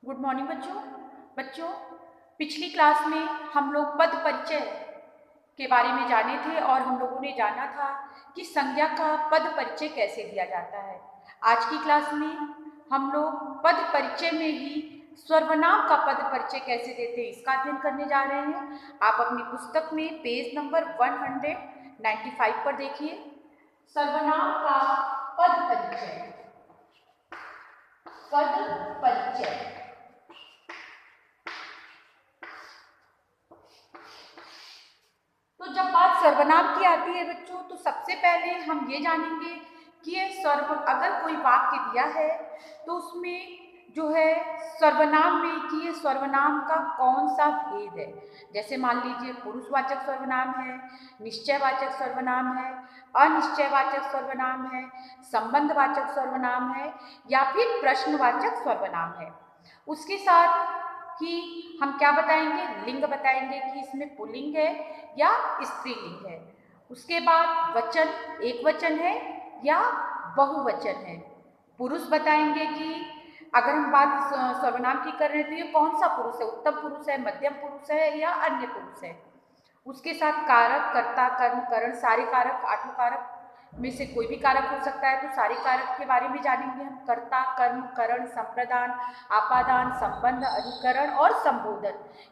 Good morning बच्चों पिछली class में हम लोग पद परिचय के बारे में जाने थे और हम लोगों ने जाना था कि संज्ञा का पद परिचय कैसे दिया जाता है। आज की क्लास में हम लोग पद परिचय में ही सर्वनाम का पद परिचय कैसे देते हैं इसका अध्ययन करने जा रहे हैं। आप अपनी पुस्तक में पेज नंबर 195 पर देखिए, सर्वनाम का पद परिचय। पद परिचय तो जब बात सर्वनाम की आती है बच्चों, तो सबसे पहले हम ये जानेंगे कि ये अगर कोई वाक्य दिया है तो उसमें जो है सर्वनाम में कि ये सर्वनाम का कौन सा भेद है। जैसे मान लीजिए पुरुषवाचक सर्वनाम है, निश्चयवाचक सर्वनाम है, अनिश्चयवाचक सर्वनाम है, संबंधवाचक सर्वनाम है या फिर प्रश्नवाचक सर्वनाम है। उसके साथ कि हम क्या बताएंगे, लिंग बताएंगे कि इसमें पुल्लिंग है या स्त्रीलिंग है। उसके बाद वचन एक वचन है या बहुवचन है। पुरुष बताएंगे कि अगर हम बात सर्वनाम की कर रहे हैं तो ये कौन सा पुरुष है, उत्तम पुरुष है, मध्यम पुरुष है या अन्य पुरुष है। उसके साथ कारक, कर्ता, कर्म, करण, सारे कारक, आठों कारक में से कोई भी कारक हो सकता है, तो सारे कारक के बारे में जानेंगे हम। कर्ता, कर्म, करण, संप्रदान, आपादान, संबंध, अधिकरण और संबोधन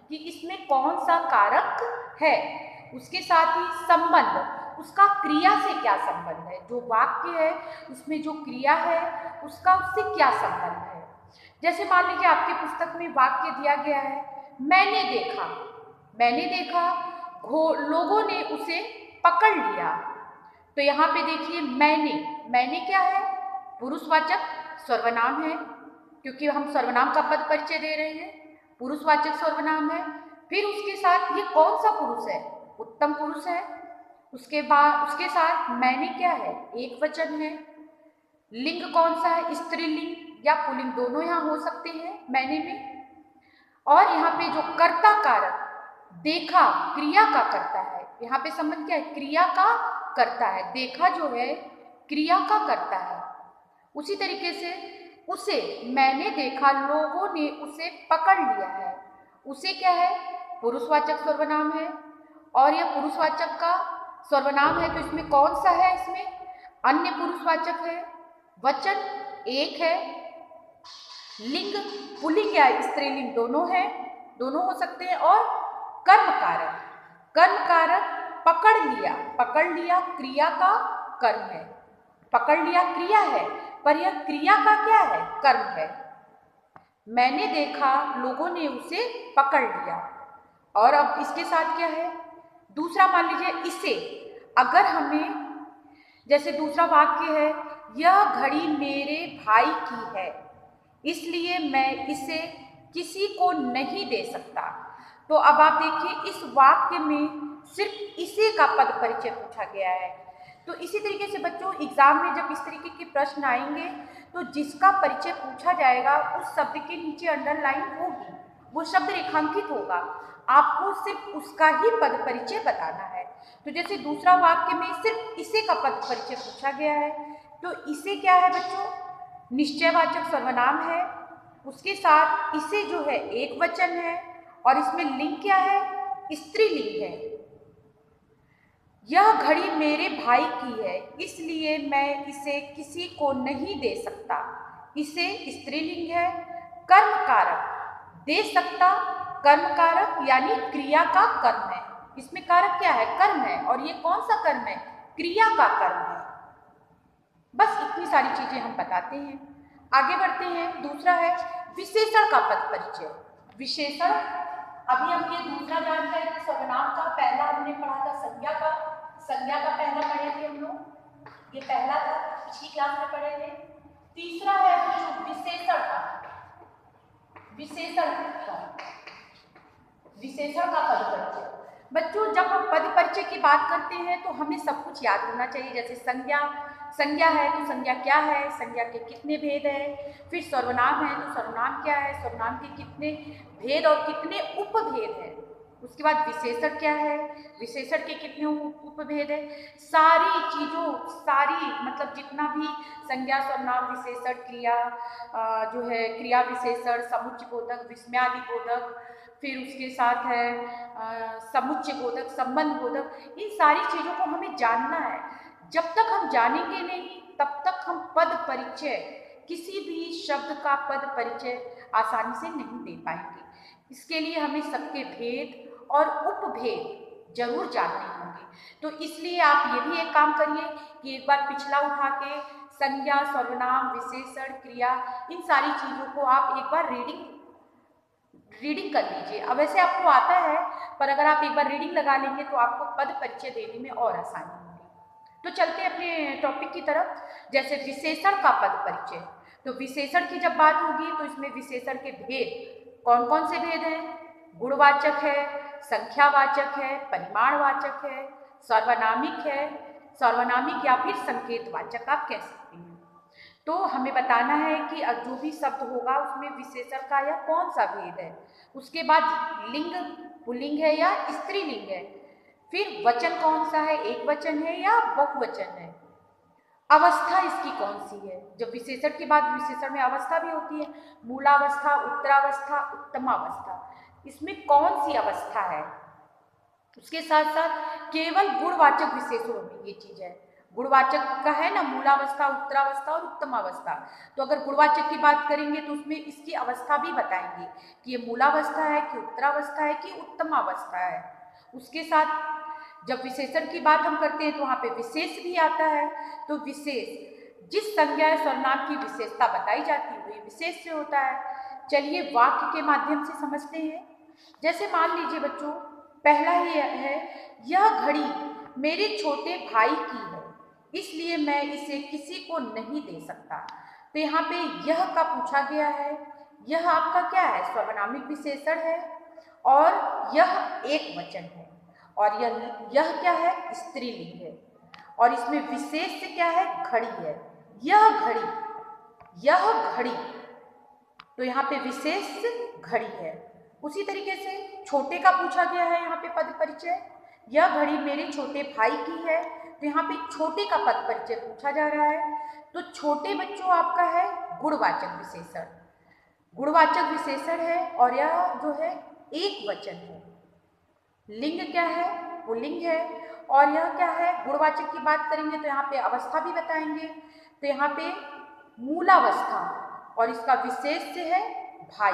कि इसमें कौन सा कारक है। उसके साथ ही संबंध, उसका क्रिया से क्या संबंध है, जो वाक्य है उसमें जो क्रिया है उसका उससे क्या संबंध है। जैसे मान लीजिए आपकी पुस्तक में वाक्य दिया गया है, मैंने देखा, मैंने देखा लोगों ने उसे पकड़ लिया। तो यहाँ पे देखिए मैंने क्या है, पुरुषवाचक सर्वनाम है क्योंकि हम सर्वनाम का पद परिचय दे रहे हैं, पुरुषवाचक सर्वनाम है। फिर उसके साथ ये कौन सा पुरुष है, उत्तम पुरुष है। उसके बाद उसके साथ मैंने क्या है, एक वचन है। लिंग कौन सा है, स्त्रीलिंग या पुल्लिंग दोनों यहाँ हो सकते हैं मैंने में। और यहाँ पे जो कर्ता कारक, देखा क्रिया का करता है, यहाँ पे संबंध क्या है, क्रिया का करता है। देखा जो है क्रिया का करता है। उसी तरीके से उसे मैंने देखा, लोगों ने उसे पकड़ लिया है, उसे क्या है, पुरुषवाचक सर्वनाम है। और यह पुरुषवाचक का सर्वनाम है तो इसमें कौन सा है, इसमें अन्य पुरुषवाचक है। वचन एक है, लिंग पुल्लिंग या स्त्रीलिंग दोनों है, दोनों हो सकते हैं। और कर्म कारक, कर्म कारक पकड़ लिया, पकड़ लिया क्रिया का कर्म है, पकड़ लिया क्रिया है पर यह क्रिया का क्या है, कर्म है। मैंने देखा लोगों ने उसे पकड़ लिया। और अब इसके साथ क्या है, दूसरा मान लीजिए इसे, अगर हमें जैसे दूसरा वाक्य है, यह घड़ी मेरे भाई की है इसलिए मैं इसे किसी को नहीं दे सकता। तो अब आप देखिए इस वाक्य में सिर्फ इसे का पद परिचय पूछा गया है। तो इसी तरीके से बच्चों एग्जाम में जब इस तरीके के प्रश्न आएंगे तो जिसका परिचय पूछा जाएगा उस शब्द के नीचे अंडरलाइन होगी, वो शब्द रेखांकित होगा, आपको सिर्फ उसका ही पद परिचय बताना है। तो जैसे दूसरा वाक्य में सिर्फ इसे का पद परिचय पूछा गया है, तो इसे क्या है बच्चों, निश्चयवाचक सर्वनाम है। उसके साथ इसे जो है एक वचन है और इसमें लिंग क्या है, स्त्रीलिंग है। यह घड़ी मेरे भाई की है इसलिए मैं इसे किसी को नहीं दे सकता, इसे स्त्रीलिंग है। कर्म कारक, दे सकता कर्म कारक यानी क्रिया का कर्म है, इसमें कारक क्या है, कर्म है। और ये कौन सा कर्म है, क्रिया का कर्म है। बस इतनी सारी चीजें हम बताते हैं। आगे बढ़ते हैं, दूसरा है विशेषण का पद परिचय। विशेषण, अभी हम ये दूसरा जानते हैं सर्वनाम का, पहला हमने पढ़ा था संज्ञा का, संज्ञा का पहला पढ़े थे हम लोग, ये पहला था, पिछली क्लास में पढ़े थे। तीसरा है विशेषण का, विशेषण का पद परिचय। बच्चों जब हम पद परिचय की बात करते हैं तो हमें सब कुछ याद होना चाहिए। जैसे संज्ञा, संज्ञा है तो संज्ञा क्या है, संज्ञा के कितने भेद है। फिर सर्वनाम है तो सर्वनाम क्या है, सर्वनाम के कितने भेद और कितने उपभेद हैं। उसके बाद विशेषण क्या है, विशेषण के कितने उपभेद है, सारी चीज़ों, सारी मतलब जितना भी संज्ञा सर्वनाम विशेषण क्रिया जो है क्रिया विशेषण, समुच्चय बोधक, विस्मयादि बोधक, फिर उसके साथ है समुच्चय बोधक, संबंध बोधक, इन सारी चीज़ों को हमें जानना है। जब तक हम जानेंगे नहीं तब तक हम पद परिचय, किसी भी शब्द का पद परिचय आसानी से नहीं दे पाएंगे। इसके लिए हमें सबके भेद और उपभेद जरूर जानने होंगे। तो इसलिए आप ये भी एक काम करिए कि एक बार पिछला उठा के संज्ञा, सर्वनाम, विशेषण, क्रिया, इन सारी चीज़ों को आप एक बार रीडिंग कर लीजिए। अब वैसे आपको आता है, पर अगर आप एक बार रीडिंग लगा लेंगे तो आपको पद परिचय देने में और आसानी होगी। तो चलते अपने टॉपिक की तरफ। जैसे विशेषण का पद परिचय, तो विशेषण की जब बात होगी तो इसमें विशेषण के भेद कौन कौन से भेद हैं, गुणवाचक है, संख्यावाचक है, परिमाणवाचक है, सार्वनामिक है, सार्वनामिक या फिर संकेतवाचक आप कह सकते हैं। तो हमें बताना है कि जो भी शब्द होगा उसमें विशेषण का या कौन सा भेद है। उसके बाद लिंग पुल्लिंग है या स्त्रीलिंग है, फिर वचन कौन सा है, एक वचन है या बहुवचन है, अवस्था इसकी कौन सी है। जब विशेषण की बात, विशेषण में अवस्था भी होती है, मूलावस्था, उत्तरावस्था, उत्तमावस्था, इसमें कौन सी अवस्था है। उसके साथ साथ केवल गुणवाचक विशेषणों में ये चीज है, गुणवाचक का है ना, मूलावस्था, उत्तरावस्था और उत्तमावस्था। तो अगर गुणवाचक की बात करेंगे तो उसमें इसकी अवस्था भी बताएंगे कि ये मूलावस्था है कि उत्तरावस्था है कि उत्तमावस्था है। उसके साथ जब विशेषण की बात हम करते हैं तो वहाँ पे विशेष भी आता है। तो विशेष जिस संज्ञा या सर्वनाम की विशेषता बताई जाती है वही विशेष से होता है। चलिए वाक्य के माध्यम से समझते हैं। जैसे मान लीजिए बच्चों, पहला ही है, यह घड़ी मेरे छोटे भाई की है इसलिए मैं इसे किसी को नहीं दे सकता। तो यहाँ पे यह का पूछा गया है, यह आपका क्या है, सर्वनामिक विशेषण है और यह एक वचन है, और यह क्या है, स्त्रीलिंग है, और इसमें विशेष क्या है, घड़ी है, यह घड़ी, यह घड़ी, तो यहाँ पे विशेष घड़ी है। उसी तरीके से छोटे का पूछा गया है यहाँ पे पद परिचय, यह घड़ी मेरे छोटे भाई की है, तो यहाँ पे छोटे का पद परिचय पूछा जा रहा है। तो छोटे बच्चों आपका है गुणवाचक विशेषण, गुणवाचक विशेषण है और यह जो है एक वचन है। लिंग क्या है, पुल्लिंग है, और यह क्या है, गुणवाचक की बात करेंगे तो यहाँ पे अवस्था भी बताएंगे। तो यहाँ पे मूलावस्था और इसका विशेष है भाई,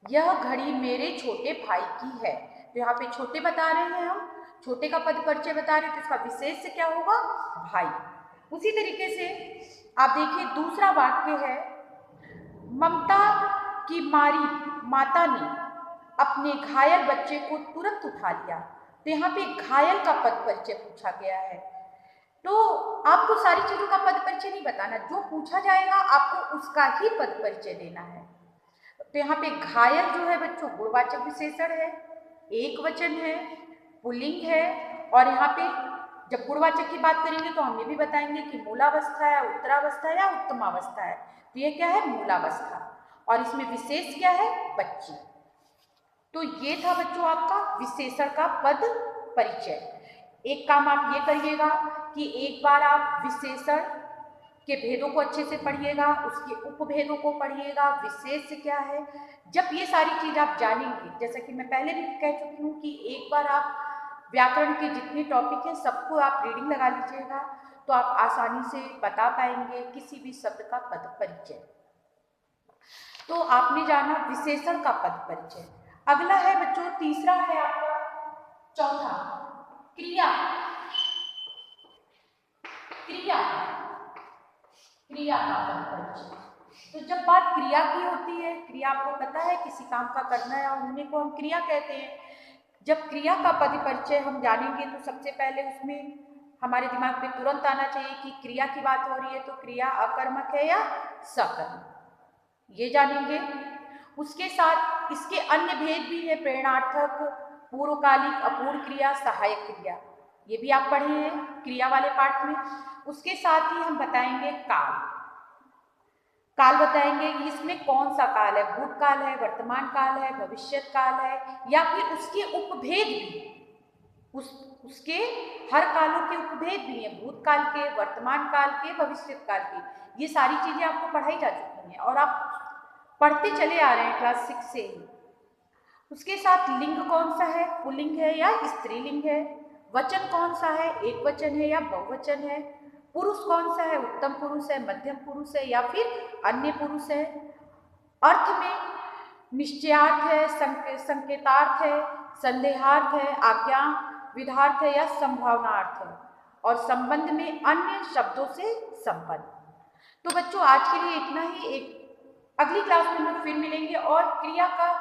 यह घड़ी मेरे छोटे भाई की है। तो यहाँ पे छोटे बता रहे हैं हम, छोटे का पद परिचय बता रहे हैं, तो इसका विशेष क्या होगा, भाई। उसी तरीके से आप देखिए दूसरा वाक्य है, ममता की मारी माता ने अपने घायल बच्चे को तुरंत उठा लिया। तो यहाँ पे घायल का पद परिचय पूछा गया है। तो आपको सारी चीजों का पद परिचय नहीं बताना, जो पूछा जाएगा आपको उसका ही पद परिचय देना है। तो यहाँ पे घायल जो है बच्चों गुणवाचक विशेषण है, एक वचन है, पुल्लिंग है, और यहाँ पे जब गुणवाचक की बात करेंगे तो हम ये भी बताएंगे कि मूलावस्था है, उत्तरावस्था है या उत्तमावस्था है। तो ये क्या है, मूलावस्था, और इसमें विशेष क्या है, बच्ची। तो ये था बच्चों आपका विशेषण का पद परिचय। एक काम आप ये करिएगा कि एक बार आप विशेषण के भेदों को अच्छे से पढ़िएगा, उसके उपभेदों को पढ़िएगा, विशेष क्या है। जब ये सारी चीज आप जानेंगे, जैसा कि मैं पहले भी कह चुकी हूँ कि एक बार आप व्याकरण के जितने टॉपिक हैं सबको आप रीडिंग लगा लीजिएगा तो आप आसानी से बता पाएंगे किसी भी शब्द का पद परिचय। तो आपने जाना विशेषण का पद परिचय। अगला है बच्चों, तीसरा है आपका चौथा, क्रिया। क्रिया, क्रिया का पद परिचय। तो जब बात क्रिया की होती है, क्रिया आपको पता है किसी काम का करना या होने को हम क्रिया कहते हैं। जब क्रिया का पद परिचय हम जानेंगे तो सबसे पहले उसमें हमारे दिमाग में तुरंत आना चाहिए कि क्रिया की बात हो रही है तो क्रिया अकर्मक है या सकर्मक, ये जानेंगे। उसके साथ इसके अन्य भेद भी है, प्रेरणार्थक, पूर्वकालिक, अपूर्ण क्रिया, सहायक क्रिया, ये भी आप पढ़े हैं क्रिया वाले पाठ में। उसके साथ ही हम बताएंगे काल, काल बताएंगे कि इसमें कौन सा काल है, भूतकाल है, वर्तमान काल है, भविष्य काल है, या फिर उसके उपभेद भी, उसके हर कालों के उपभेद भी हैं, भूतकाल के, वर्तमान काल के, भविष्य काल के। ये सारी चीजें आपको पढ़ाई जा चुकी हैं और आप पढ़ते चले आ रहे हैं क्लास 6 से ही। उसके साथ लिंग कौन सा है, पुल्लिंग है या स्त्रीलिंग है, वचन कौन सा है, एक वचन है या बहुवचन है, पुरुष कौन सा है, उत्तम पुरुष है, मध्यम पुरुष है या फिर अन्य पुरुष है, अर्थ में निश्चयार्थ है, संकेतार्थ है, संदेहार्थ है, आज्ञा विधार्थ है या संभावनार्थ है, और संबंध में अन्य शब्दों से संबंध। तो बच्चों आज के लिए इतना ही। एक अगली क्लास में हम फिर मिलेंगे और क्रिया का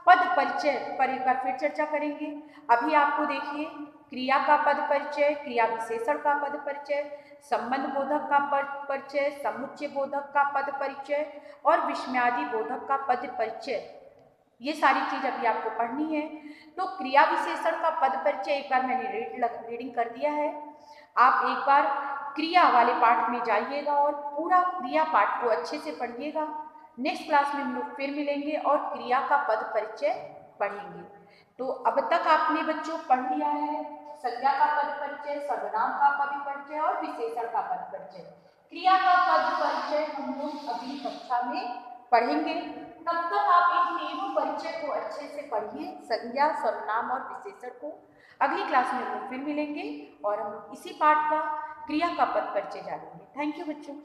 पद परिचय पर एक बार फिर चर्चा करेंगे। अभी आपको देखिए क्रिया का पद परिचय, क्रिया विशेषण का पद परिचय, संबंध बोधक का पद परिचय, समुच्चय बोधक का पद परिचय और विस्मयादि बोधक का पद परिचय, ये सारी चीज अभी आपको पढ़नी है। तो क्रिया विशेषण का पद परिचय एक बार मैंने रीडिंग कर दिया है। आप एक बार क्रिया वाले पाठ में जाइएगा और पूरा क्रिया पाठ को अच्छे से पढ़िएगा। नेक्स्ट क्लास में हम लोग फिर मिलेंगे और क्रिया का पद परिचय पढ़ेंगे। तो अब तक आपने बच्चों पढ़ लिया है संज्ञा का पद परिचय, सर्वनाम का पद परिचय और विशेषण का पद परिचय। क्रिया का पद परिचय हम लोग अगली कक्षा में पढ़ेंगे। तब तक आप इन तीनों परिचय को अच्छे से पढ़िए, संज्ञा, सर्वनाम और विशेषण को। अगली क्लास में हम लोग फिर मिलेंगे और हम इसी पाठ का क्रिया का पद परिचय जानेंगे। थैंक यू बच्चों।